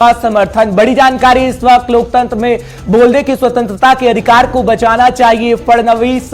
का समर्थन। बड़ी जानकारी इस वक्त लोकतंत्र में बोलने की स्वतंत्रता के अधिकार को बचाना चाहिए, फडणवीस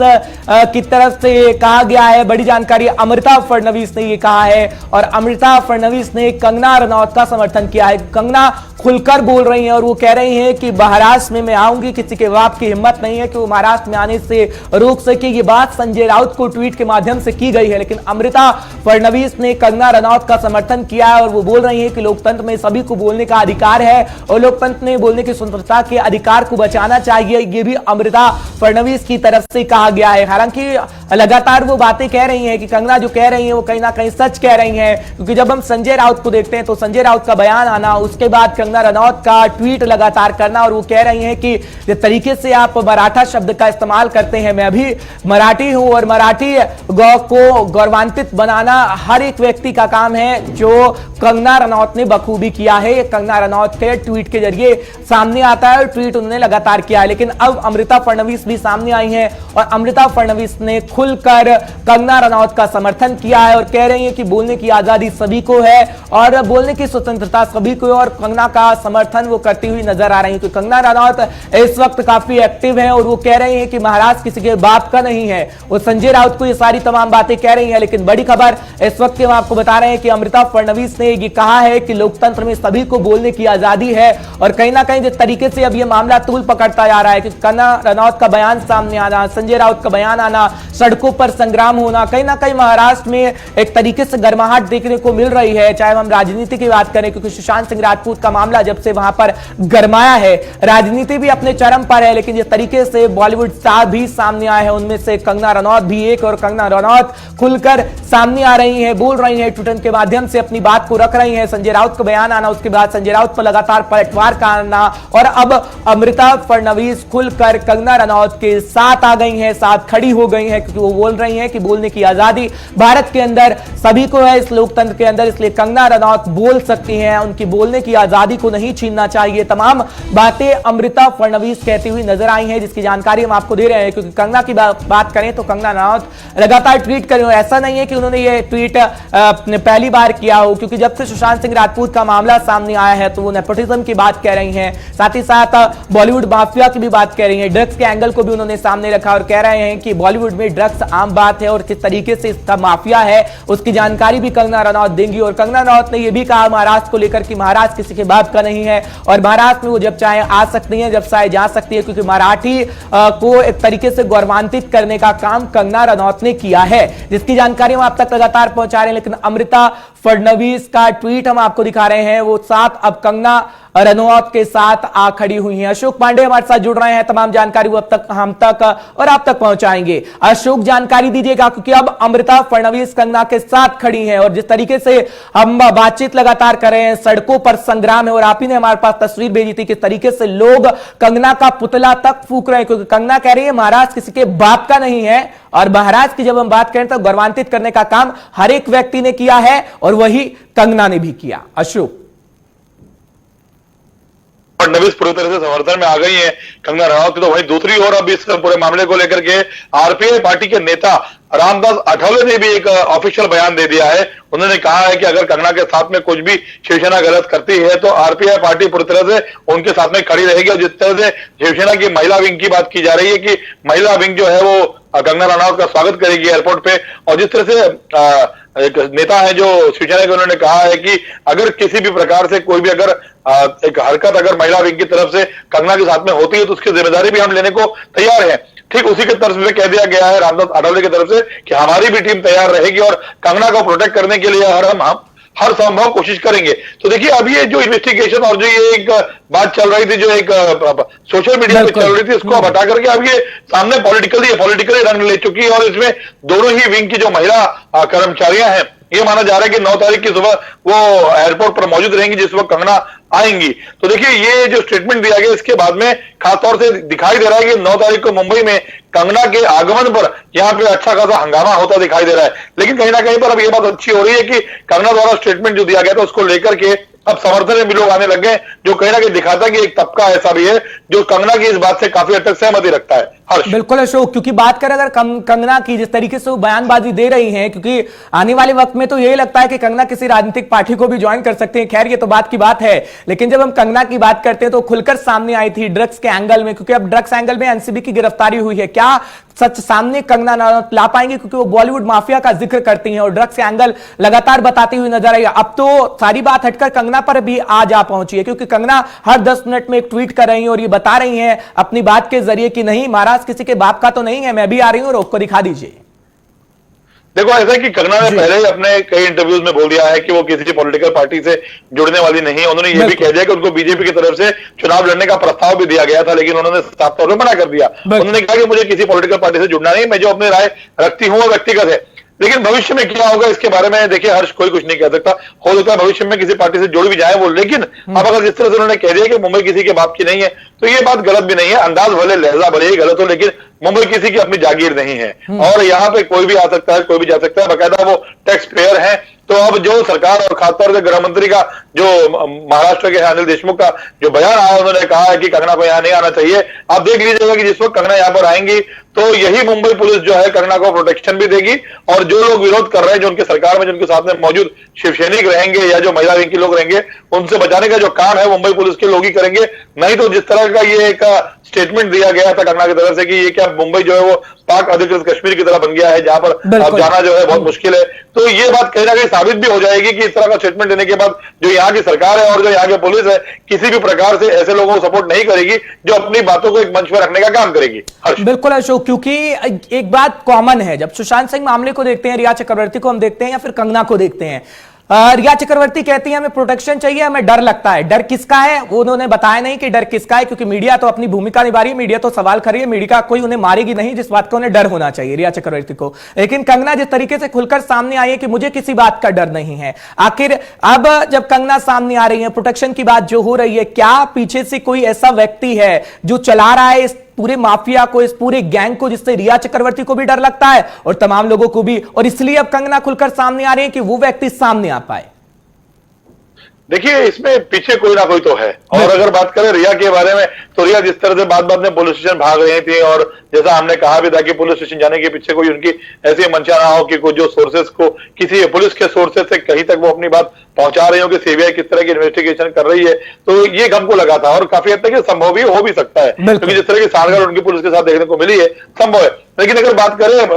की तरफ से कहा गया है। बड़ी जानकारी अमृता फडणवीस ने ये कहा है और अमृता फडणवीस ने कंगना रनौत का समर्थन किया है। कंगना खुलकर बोल रही हैं और वो कह रही हैं कि महाराष्ट्र में मैं आऊंगी, किसी के बाप की हिम्मत नहीं है कि वो महाराष्ट्र में आने से रोक सके। ये बात संजय राउत को ट्वीट के माध्यम से की गई है, लेकिन अमृता फडणवीस ने कंगना रनौत का समर्थन किया है और वो बोल रही हैं कि लोकतंत्र में सभी को बोलने का अधिकार है और लोकतंत्र में बोलने की स्वतंत्रता के अधिकार को बचाना चाहिए। ये भी अमृता फडणवीस की तरफ से कहा गया है। हालांकि लगातार वो बातें कह रही हैं कि कंगना जो कह रही है वो कहीं ना कहीं सच कह रही हैं, क्योंकि जब हम संजय राउत को देखते हैं तो संजय राउत का बयान आना, उसके बाद कंगना रनौत का ट्वीट लगातार करना और वो कह रही हैं कि जिस तरीके से आप मराठा शब्द का इस्तेमाल करते हैं, मैं अभी मराठी हूं और मराठी को गौरवान्वित बनाना हर एक व्यक्ति का काम है, जो कंगना रनौत ने बखूबी किया है। कंगना रनौत के ट्वीट के जरिए सामने आता है और ट्वीट उन्होंने लगातार किया है। लेकिन अब अमृता फडणवीस भी सामने आई हैं और अमृता फडणवीस ने खुलकर कंगना रनौत का समर्थन किया है और कह रही हैं कि बोलने की आजादी सभी को है और बोलने की स्वतंत्रता सभी को है और कंगना का समर्थन वो करती हुई नजर आ रही है। तो कंगना रनौत इस वक्त काफी एक्टिव है और वो कह रही है कि महाराष्ट्र किसी के बाप का नहीं है। वो संजय राउत को ये सारी तमाम बातें कह रही है, लेकिन बड़ी खबर इस वक्त हम आपको बता रहे हैं कि अमृता फडणवीस ने ये कहा है कि लोकतंत्र में सभी को बोलने की आजादी है और कहीं ना कहीं जिस तरीके से अब ये मामला तूल पकड़ता जा रहा है कि कंगना रनौत का बयान सामने आना, संजय राउत का बयान आना, सड़कों पर संग्राम होना, कहीं ना कहीं महाराष्ट्र में एक तरीके से गर्माहट देखने को मिल रही है। चाहे हम राजनीति की बात करें, क्योंकि सुशांत सिंह राजपूत का मामला जब से वहां पर गरमाया है, राजनीति भी अपने चरम पर है, लेकिन जिस तरीके से बॉलीवुड स्टार भी सामने आए हैं उनमें से कंगना रनौत भी एक और कंगना रनौत खुलकर सामने आ रही है, बोल रही है, ट्विटर के माध्यम से अपनी बात को रख रही है। संजय राउत का बयान आना, उसके बाद संजय राउत पर लगातार पलटवार का आना और अब अमृता फडणवीस खुलकर कंगना रनौत के साथ आ गई हैं, साथ खड़ी हो गई हैं, क्योंकि वो बोल रही हैं कि बोलने की आजादी भारत के अंदर सभी को है, इस लोकतंत्र के अंदर, इसलिए कंगना रनौत बोल सकती हैं, उनकी बोलने की आजादी को नहीं छीनना चाहिए। तमाम बातें अमृता फडणवीस कहती हुई नजर आई हैं, जिसकी जानकारी हम आपको दे रहे हैं। क्योंकि कंगना की बात करें तो कंगना रनौत लगातार ट्वीट कर रही है। ऐसा नहीं है कि उन्होंने ये ट्वीट पहली बार किया हो, क्योंकि जब से सुशांत सिंह राजपूत का मामला सामने आया है तो वो नेपोटिज्म की बात कह रही हैं, साथ ही साथ बॉलीवुड माफिया की भी बात कह रही हैं, ड्रग्स के एंगल को भी उन्होंने सामने रखा और कह रहे हैं कि बॉलीवुड में ड्रग्स आम बात है और किस तरीके से इसका माफिया है उसकी जानकारी भी कंगना रनौत देंगी। और कंगना रनौत ने यह भी कहा महाराष्ट्र को लेकर कि महाराष्ट्र किसी के बाप का नहीं है और महाराष्ट्र में वो जब चाहे आ सकती है, जब चाहे जा सकती है, क्योंकि मराठी को एक तरीके से गौरवान्वित करने का काम कंगना रनौत ने किया है, जिसकी जानकारी हम आप तक लगातार पहुंचा रहे हैं। लेकिन अमृता फडणवीस का ट्वीट हम आपको दिखा रहे हैं, वो साथ अब कंगना रनौत के साथ आ खड़ी हुई हैं। अशोक पांडे हमारे साथ जुड़ रहे हैं, तमाम जानकारी वो अब तक हम तक और आप तक पहुंचाएंगे। अशोक, जानकारी दीजिएगा, क्योंकि अब अमृता फडणवीस कंगना के साथ खड़ी हैं और जिस तरीके से हम बातचीत लगातार कर रहे हैं, सड़कों पर संग्राम है और आप ही ने हमारे पास तस्वीर भेजी थी किस तरीके से लोग कंगना का पुतला तक फूंक रहे हैं, क्योंकि कंगना कह रही है महाराष्ट्र किसी के बाप का नहीं है और महाराष्ट्र की जब हम बात करें तो गौरवान्वित करने का काम हर एक व्यक्ति ने किया है और वही कंगना ने भी किया। अशोक, फडणवीस पूरी तरह से समर्थन में आ गई है कंगना रनौत की, तो वहीं दूसरी ओर अब इस पूरे मामले को लेकर के आरपीआई पार्टी के नेता रामदास आठवले ने भी एक ऑफिशियल बयान दे दिया है। उन्होंने कहा है कि अगर कंगना के साथ में कुछ भी शिवसेना गलत करती है तो आरपीआई पार्टी पूरी तरह से उनके साथ में खड़ी रहेगी। और जिस तरह से शिवसेना की महिला विंग की बात की जा रही है कि महिला विंग जो है वो कंगना रनौत का स्वागत करेगी एयरपोर्ट पे, और जिस तरह से एक नेता है जो शिवसेना के, उन्होंने कहा है कि अगर किसी भी प्रकार से कोई भी अगर एक हरकत अगर महिला विंग की तरफ से कंगना के साथ में होती है तो उसकी जिम्मेदारी भी हम लेने को तैयार हैं। ठीक उसी के तर्ज में कह दिया गया है रामदास आठवले की तरफ से कि हमारी भी टीम तैयार रहेगी और कंगना को प्रोटेक्ट करने के लिए हम हर संभव कोशिश करेंगे। तो देखिए अब ये जो इन्वेस्टिगेशन और जो ये एक बात चल रही थी, जो एक सोशल मीडिया पे चल रही थी, उसको हटा करके अब ये सामने पॉलिटिकली रंग ले चुकी है और इसमें दोनों ही विंग की जो महिला कर्मचारियां हैं, ये माना जा रहा है कि 9 तारीख की सुबह वो एयरपोर्ट पर मौजूद रहेंगी जिस वक्त कंगना आएंगी। तो देखिए ये जो स्टेटमेंट दिया गया इसके बाद में खासतौर से दिखाई दे रहा है कि 9 तारीख को मुंबई में कंगना के आगमन पर यहाँ पे अच्छा खासा हंगामा होता दिखाई दे रहा है। लेकिन कहीं ना कहीं पर अब ये बात अच्छी हो रही है कि कंगना द्वारा स्टेटमेंट जो दिया गया था उसको लेकर के अब समर्थन में भी लोग आने लग गए, जो कहीं ना कहीं दिखाता है कि एक तबका ऐसा भी है जो कंगना की इस बात से काफी हद तक सहमति रखता है। हर्ष। बिल्कुल अशोक, क्योंकि बात करें अगर कंगना की, जिस तरीके से वो बयानबाजी दे रही हैं, क्योंकि आने वाले वक्त में तो यही लगता है कि कंगना किसी राजनीतिक पार्टी को भी ज्वाइन कर सकते हैं। खैर ये तो बात की बात है, लेकिन जब हम कंगना की बात करते हैं तो खुलकर सामने आई थी ड्रग्स के एंगल में, क्योंकि अब ड्रग्स एंगल में एनसीबी की गिरफ्तारी हुई है। क्या सच सामने कंगना रनौत ला पाएंगे, क्योंकि वो बॉलीवुड माफिया का जिक्र करती हैं और ड्रग्स के एंगल लगातार बताती हुई नजर आई। अब तो सारी बात हटकर कंगना पर भी आज आ पहुंची है, क्योंकि कंगना हर 10 मिनट में एक ट्वीट कर रही है और ये बता रही हैं अपनी बात के जरिए कि नहीं, महाराज किसी के बाप का तो नहीं है, मैं भी आ रही हूं, रोक को दिखा दीजिए। देखो, ऐसा है कि कंगना ने पहले ही अपने कई इंटरव्यूज में बोल दिया है कि वो किसी पॉलिटिकल पार्टी से जुड़ने वाली नहीं है। उन्होंने ये भी कह दिया कि उनको बीजेपी की तरफ से चुनाव लड़ने का प्रस्ताव भी दिया गया था, लेकिन उन्होंने साफ तौर पर मना कर दिया। उन्होंने कहा कि मुझे किसी पॉलिटिकल पार्टी से जुड़ना नहीं, मैं जो अपनी राय रखती हूँ वो व्यक्तिगत है। लेकिन भविष्य में क्या होगा इसके बारे में देखिए हर्ष, कोई कुछ नहीं कह सकता। हो सकता है भविष्य में किसी पार्टी से जुड़ भी जाए वो, लेकिन अब अगर जिस तरह से उन्होंने कह दिया कि मुंबई किसी के बाप की नहीं है, तो ये बात गलत भी नहीं है। अंदाज भले, लहजा भले ही गलत हो, लेकिन मुंबई किसी की अपनी जागीर नहीं है और यहाँ पे कोई भी आ सकता है, कोई भी जा सकता है। बाकायदा वो टैक्स पेयर है। तो अब जो सरकार और खासतौर से गृह मंत्री का जो महाराष्ट्र के अनिल देशमुख का जो बयान आया, उन्होंने कहा है कि कंगना को यहाँ नहीं आना चाहिए। आप देख लीजिएगा कि जिस वक्त कंगना यहाँ पर आएंगी तो यही मुंबई पुलिस जो है कंगना को प्रोटेक्शन भी देगी, और जो लोग विरोध कर रहे हैं, जो उनके सरकार में जिनके साथ में मौजूद शिवसैनिक रहेंगे या जो महिला विंग के लोग रहेंगे, उनसे बचाने का जो काम है मुंबई पुलिस के लोग ही करेंगे। नहीं तो जिस तरह का ये एक स्टेटमेंट दिया गया था कंगना की तरफ से कि ये क्या मुंबई जो है वो पाक अधिकृत कश्मीर की तरह बन गया है, जहां पर अब जाना जो है बहुत मुश्किल है, तो ये बात कहीं ना कहीं साबित भी हो जाएगी कि इस तरह का स्टेटमेंट देने के बाद जो यहाँ की सरकार है और जो यहाँ की पुलिस है किसी भी प्रकार से ऐसे लोगों को सपोर्ट नहीं करेगी जो अपनी बातों को एक मंच पर रखने का काम करेगी। बिल्कुल अशोक, क्योंकि एक बात कॉमन है, जब सुशांत सिंह मामले को देखते हैं, रिया चक्रवर्ती को हम देखते हैं या फिर कंगना को देखते हैं, रिया चक्रवर्ती कहती है हमें प्रोटेक्शन चाहिए, हमें डर लगता है। डर किसका है वो उन्होंने बताया नहीं कि डर किसका है, क्योंकि मीडिया तो अपनी भूमिका निभा रही है, मीडिया तो सवाल कर रही है, मीडिया कोई उन्हें मारेगी नहीं, जिस बात का उन्हें डर होना चाहिए रिया चक्रवर्ती को। लेकिन कंगना जिस तरीके से खुलकर सामने आई है कि मुझे किसी बात का डर नहीं है, आखिर अब जब कंगना सामने आ रही है, प्रोटेक्शन की बात जो हो रही है, क्या पीछे से कोई ऐसा व्यक्ति है जो चला रहा है इस पूरे माफिया को, इस पूरे गैंग को, जिससे रिया चक्रवर्ती को भी डर लगता है और तमाम लोगों को भी, और इसलिए अब कंगना खुलकर सामने आ रही है कि वो व्यक्ति सामने आ पाए? देखिए, इसमें पीछे कोई ना कोई तो है। और अगर बात करें रिया के बारे में, तो रिया जिस तरह से बात बात में पुलिस स्टेशन भाग रही थी, और जैसा हमने कहा भी था कि पुलिस स्टेशन जाने के पीछे कोई उनकी ऐसी मंशा ना हो कि कोई जो सोर्सेस को, किसी पुलिस के सोर्सेस से कहीं तक वो अपनी बात पहुंचा रही हो कि सीबीआई किस तरह की इन्वेस्टिगेशन कर रही है, तो ये हमको लगा था और काफी हद तक संभव भी हो भी सकता है, क्योंकि जिस तरह की सारगर उनकी पुलिस के साथ देखने को मिली है, संभव है। लेकिन अगर बात करें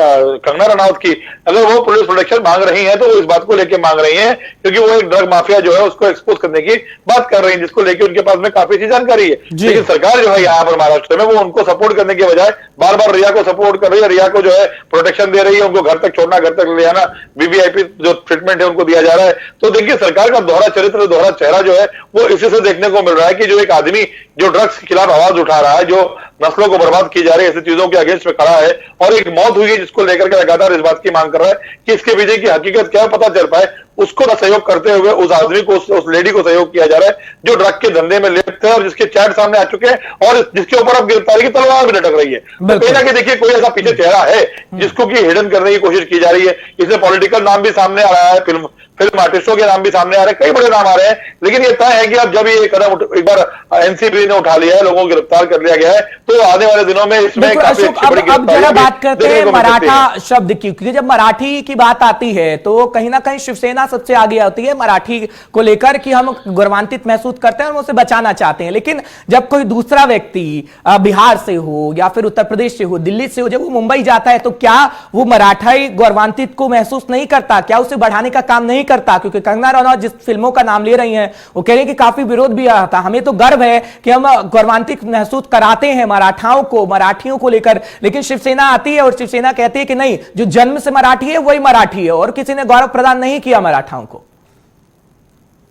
कंगना रनौत की, अगर वो पुलिस प्रोटेक्शन मांग रही है तो वो इस बात को लेकर मांग रही है क्योंकि वो एक ड्रग माफिया जो है उसको एक्सपोज करने की बात कर रही है, जिसको लेकर उनके पास में काफी अच्छी जानकारी है। लेकिन सरकार जो है यहाँ पर महाराष्ट्र में, वो उनको सपोर्ट करने के बजाय बार बार रिया को सपोर्ट कर रही है, रिया को जो है प्रोटेक्शन दे रही है, उनको घर तक छोड़ना, घर तक ले जाना, वीवीआईपी जो ट्रीटमेंट है उनको दिया जा रहा है। तो देखिए, सरकार का दोहरा चरित्र, दोहरा चेहरा जो है वो इसी से देखने को मिल रहा है कि जो एक आदमी जो ड्रग्स के खिलाफ आवाज उठा रहा है, जो नस्लों को बर्बाद की जा रही है, ऐसी चीजों के अगेंस्ट में खड़ा है, और एक मौत हुई है जिसको लेकर के लगातार इस बात की मांग कर रहा है कि इसके पीछे की हकीकत क्या है पता चल पाए, उसको ना सहयोग करते हुए उस आदमी को, उस लेडी को सहयोग किया जा रहा है जो ड्रग के धंधे में लिप्त है और जिसके चैट सामने आ चुके हैं और जिसके ऊपर अब गिरफ्तारी की तलवार भी लटक रही है। तो कहीं ना कहीं देखिए कोई ऐसा पीछे चेहरा है जिसको कि हिडन करने की कोशिश की जा रही है। इसमें पॉलिटिकल नाम भी सामने आ रहा है, फिल्म आर्टिस्टों के नाम भी सामने आ रहे हैं, कई बड़े नाम आ रहे हैं। लेकिन ये तय है कि अब जब ये कदम एक बार एनसीबी ने उठा लिया है, लोगों को गिरफ्तार कर लिया गया है, तो आने वाले दिनों में इसमें काफी अच्छी बड़ी गिरफ्तारी बात करते हैं मराठा शब्द की, क्योंकि जब मराठी की बात आती है तो कहीं ना कहीं शिवसेना सबसे आगे आती है मराठी को लेकर कि हम गौरवान्वित महसूस करते हैं और उसे बचाना चाहते हैं। लेकिन जब कोई दूसरा व्यक्ति बिहार से हो या फिर उत्तर प्रदेश से हो, दिल्ली से हो, जब वो मुंबई जाता है तो क्या वो मराठाई गौरवान्वित को महसूस नहीं करता? क्या उसे बढ़ाने का काम नहीं करता? क्योंकि कंगना रनौत जिस फिल्मों का नाम ले रही हैं वो कह रही है कि काफी विरोध भी आया था, हमें तो गर्व है कि हम गौरवान्वित महसूस कराते हैं मराठाओं को, मराठियों को लेकर। लेकिन शिवसेना आती है और शिवसेना कहती है कि नहीं, जो जन्म से मराठी है वही मराठी है और किसी ने गौरव प्रदान नहीं किया मराठाओं को।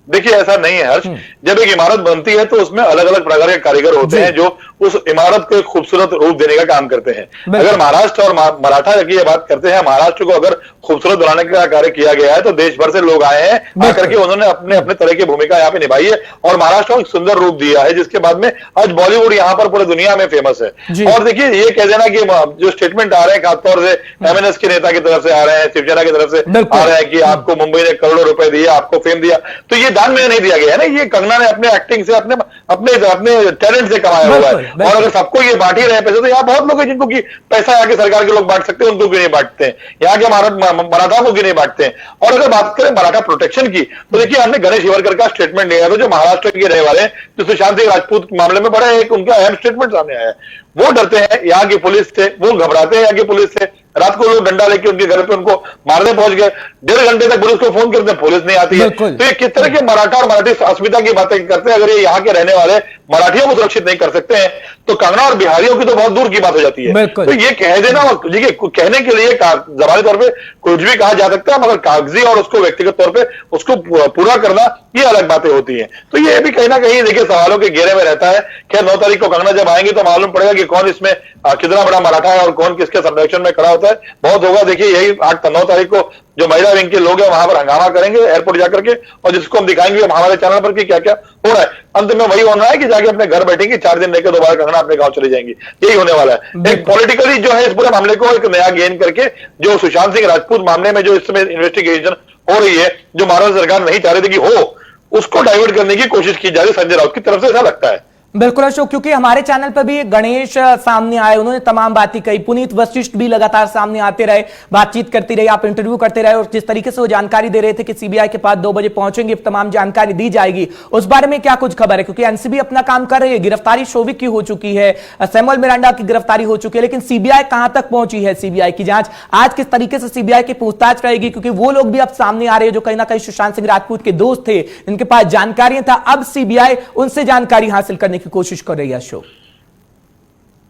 देखिए, ऐसा नहीं है हर्ष। जब एक इमारत बनती है तो उसमें अलग अलग प्रकार के कारीगर होते हैं जो उस इमारत को एक खूबसूरत रूप देने का काम करते हैं। अगर महाराष्ट्र और मराठा की ये बात करते हैं, महाराष्ट्र को अगर खूबसूरत बनाने का कार्य किया गया है तो देश भर से लोग आए हैं, आकर के उन्होंने अपने अपने तरह की भूमिका यहाँ पे निभाई है और महाराष्ट्र को एक सुंदर रूप दिया है, जिसके बाद में आज बॉलीवुड यहाँ पर पूरे दुनिया में फेमस है। और देखिए, ये कह देना कि जो स्टेटमेंट आ रहे हैं खासतौर से एमएनएस के नेता की तरफ से आ रहे हैं, शिवसेना की तरफ से आ रहे हैं कि आपको मुंबई ने करोड़ों रुपए दिए, आपको फेम दिया, तो ये जान में नहीं दिया गया है ना, ये कंगना ने अपने एक्टिंग से, अपने अपने अपने टैलेंट से कमाया हुआ है। और अगर सबको ये बांट ही रहे पैसे, तो यहाँ बहुत लोग हैं जिनको की पैसा यहाँ के सरकार के लोग बांट सकते हैं, उनको क्यों नहीं बांटते हैं? यहाँ के मराठा को क्यों नहीं बांटते हैं? और अगर बात करें मराठा प्रोटेक्शन की, तो देखिए हमने गणेश हिवरकर का स्टेटमेंट लिया था, जो महाराष्ट्र के रहने वाले हैं, जो सुशांत सिंह राजपूत मामले में बड़ा एक उनका अहम स्टेटमेंट सामने आया है। वो डरते हैं यहाँ की पुलिस से, वो घबराते हैं यहाँ की पुलिस से। रात को लोग डंडा लेके उनके घर पे उनको मारने पहुंच गए, 1.5 घंटे तक पुलिस को फोन करते हैं, पुलिस नहीं आती है। तो ये किस तरह के मराठा और मराठी अस्मिता की बातें करते हैं? अगर ये यहाँ के रहने वाले मराठियों को सुरक्षित नहीं कर सकते हैं, तो कंगना और बिहारियों की तो बहुत दूर की बात हो जाती है। तो ये कह देना, देखिए कहने के लिए जबानी तौर पर कुछ भी कहा जा सकता है, मगर कागजी और उसको व्यक्तिगत तौर पर उसको पूरा करना, ये अलग बातें होती हैं। तो ये भी कहीं ना कहीं देखिए सवालों के घेरे में रहता है। खैर 9 तारीख को कंगना जब आएंगे तो मालूम पड़ेगा कि कौन इसमें कितना बड़ा मराठा है और कौन किसके संरक्षण में खड़ा होता है। बहुत होगा, देखिए यही 8-9 तारीख को जो महिला विंग के लोग हैं वहां पर हंगामा करेंगे एयरपोर्ट जाकर के, और जिसको हम दिखाएंगे हमारे चैनल पर कि क्या क्या हो रहा है। अंत में वही होना है कि जाके अपने घर बैठेंगे, 4 दिन लेकर दोबारा कंगना अपने गांव चले जाएंगी, यही होने वाला है। एक पॉलिटिकली जो है इस पूरे मामले को एक नया गेन करके, जो सुशांत सिंह राजपूत मामले में जो इस समय इन्वेस्टिगेशन हो रही है, जो महाराष्ट्र सरकार नहीं चाह रही थी कि हो, उसको डाइवर्ट करने की कोशिश की जा रही है संजय राउत की तरफ से, ऐसा लगता है। बिल्कुल अशोक, क्योंकि हमारे चैनल पर भी गणेश सामने आए, उन्होंने तमाम बातें कही, पुनीत वशिष्ठ भी लगातार सामने आते रहे, बातचीत करती रही, आप इंटरव्यू करते रहे, और जिस तरीके से वो जानकारी दे रहे थे कि सीबीआई के पास 2 बजे पहुंचेंगे, तमाम जानकारी दी जाएगी, उस बारे में क्या कुछ खबर है? क्योंकि एनसीबी अपना काम कर रही है, गिरफ्तारी शोविक की हो चुकी है, सैमुअल मिरांडा की गिरफ्तारी हो चुकी है, लेकिन सीबीआई कहां तक पहुंची है? सीबीआई की जांच आज किस तरीके से सीबीआई की पूछताछ रहेगी? क्योंकि वो लोग भी अब सामने आ रहे हैं जो कहीं ना कहीं सुशांत सिंह राजपूत के दोस्त थे, इनके पास जानकारियां था, अब सीबीआई उनसे जानकारी हासिल करने की कोशिश कर रही है। शो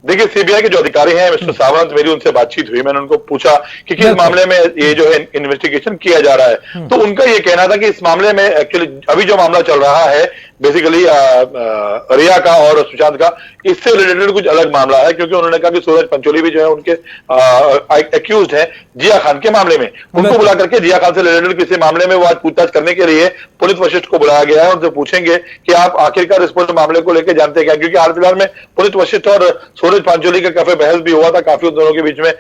देखिए सीबीआई के जो अधिकारी हैं मिस्टर सावंत, मेरी उनसे बातचीत हुई, मैंने उनको पूछा कि किस मामले में ये जो है इन्वेस्टिगेशन किया जा रहा है। तो उनका ये कहना था कि इस मामले में एक्चुअली अभी जो मामला चल रहा है बेसिकली रिया का और सुशांत का, इससे रिलेटेड कुछ अलग मामला है, क्योंकि उन्होंने कहा कि सूरज पंचोली भी जो है उनके एक्यूज्ड हैं जिया खान के मामले में, उनको बुला करके जिया खान से रिलेटेड किसी मामले में वो आज पूछताछ करने के लिए पुनीत वशिष्ठ को बुलाया गया है। उनसे पूछेंगे कि आप आखिरकार इस पूरे मामले को लेकर जानते क्या, क्योंकि हाल फिलहाल में पुनीत वशिष्ठ और सूरज पंचोली का काफी बहस भी हुआ था, काफी उन दोनों के बीच में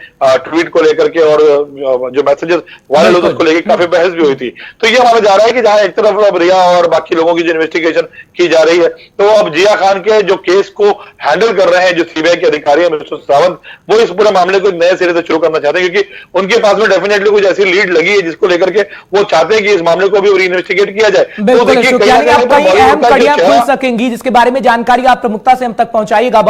ट्वीट को लेकर के और जो मैसेजेस वायरल होते उसको लेकर काफी बहस भी हुई थी। तो ये माना जा रहा है कि जहां एक तरफ अब रिया और बाकी लोगों की जो इन्वेस्टिगेशन की जा रही है, तो अब जिया खान के जो केस को हैंडल कर रहे हैं जो सीबीआई के अधिकारी हैं मिस्टर सावंत, वो इस पूरे मामले को नए सिरे से शुरू करना चाहते हैं, क्योंकि उनके पास में डेफिनेटली कुछ ऐसी लीड लगी है जिसको लेकर के वो चाहते हैं कि इस मामले को भी इन्वेस्टिगेट किया जाए। तो देखिए आप कई अहम कड़ियां खुल सकेंगी जिसके बारे में जानकारी आप प्रमुखता से हम तक पहुंचाइएगा।